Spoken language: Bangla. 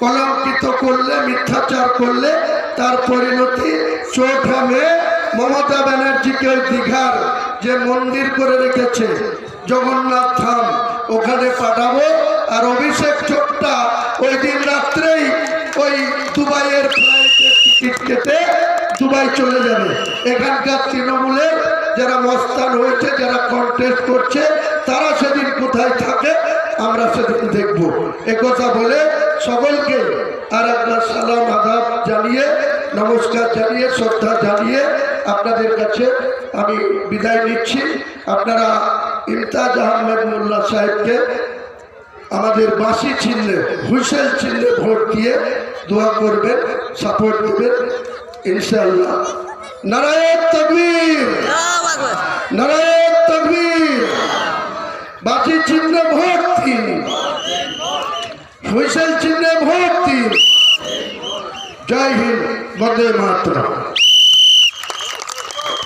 কলঙ্কিত করলে, মিথ্যাচার করলে তার পরিণতি চোট হবে। মমতা ব্যানার্জিকে ওই দীঘার যে মন্দির করে রেখেছে জগন্নাথ ধাম, ওখানে পাঠাবো। আর অভিষেক চোটটা ওই দিন রাত্রেই ওই দুবাইয়ের ফ্লাইটের টিকিট কেটে দুবাই চলে যাবে। এখানকার তৃণমূলের যারা মস্তান হয়েছে, যারা কন্টেস্ট করছে, তারা সেদিন কোথায় থাকে আমরা সেদিন দেখব। একথা বলে সকলকে আর একবার সালাম আদাব জানিয়ে, নমস্কার জানিয়ে, শ্রদ্ধা জানিয়ে আপনাদের কাছে আমি বিদায় নিচ্ছি। আপনারা ইমতাজ আহমেদ মোল্লা সাহেবকে আমাদের বাঁশি চিহ্নে, হুইসেল চিহ্নে ভোট দিয়ে দোয়া করবেন, সাপোর্ট দেবেন ইনশাআল্লাহ। নারায়ে তাকবীর, নারায়ে তাকবীর। বাঁশি চিহ্নে ভোট দিন, হুইসেল চিহ্নে ভোট দিন। জয় হিন্দ, বন্দে মাতরম।